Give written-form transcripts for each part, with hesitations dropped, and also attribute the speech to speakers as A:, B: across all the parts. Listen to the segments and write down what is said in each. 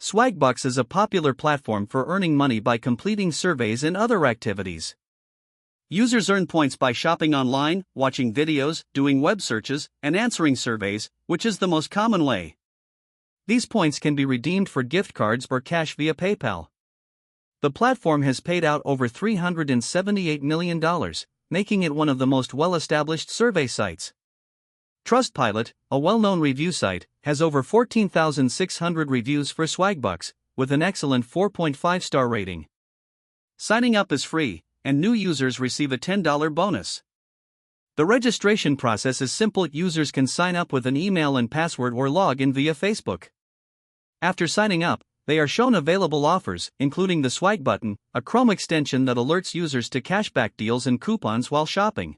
A: Swagbucks is a popular platform for earning money by completing surveys and other activities. Users earn points by shopping online, watching videos, doing web searches, and answering surveys, which is the most common way. These points can be redeemed for gift cards or cash via PayPal. The platform has paid out over $378 million, making it one of the most well-established survey sites. Trustpilot, a well-known review site, has over 14,600 reviews for Swagbucks, with an excellent 4.5-star rating. Signing up is free, and new users receive a $10 bonus. The registration process is simple. Users can sign up with an email and password or log in via Facebook. After signing up, they are shown available offers, including the SwagButton, a Chrome extension that alerts users to cashback deals and coupons while shopping.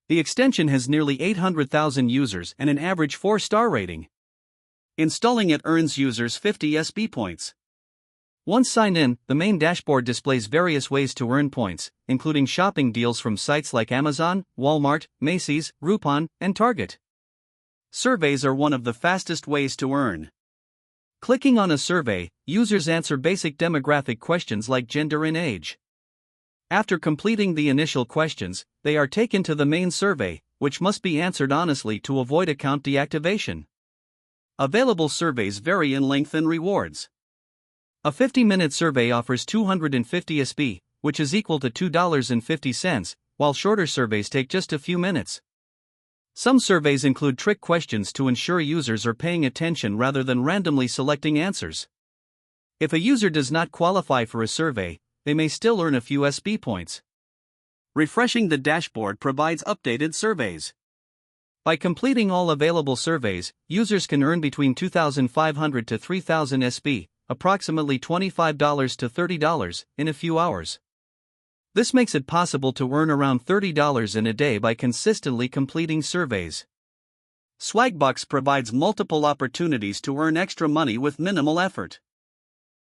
A: The extension has nearly 800,000 users and an average 4-star rating. Installing it earns users 50 SB points. Once signed in, the main dashboard displays various ways to earn points, including shopping deals from sites like Amazon, Walmart, Macy's, Groupon, and Target. Surveys are one of the fastest ways to earn. Clicking on a survey, users answer basic demographic questions like gender and age. After completing the initial questions, they are taken to the main survey, which must be answered honestly to avoid account deactivation. Available surveys vary in length and rewards. A 50-minute survey offers 250 SB, which is equal to $2.50, while shorter surveys take just a few minutes. Some surveys include trick questions to ensure users are paying attention rather than randomly selecting answers. If a user does not qualify for a survey, they may still earn a few SB points. Refreshing the dashboard provides updated surveys. By completing all available surveys, users can earn between 2,500 to 3,000 SB, approximately $25 to $30, in a few hours. This makes it possible to earn around $30 in a day by consistently completing surveys. Swagbucks provides multiple opportunities to earn extra money with minimal effort.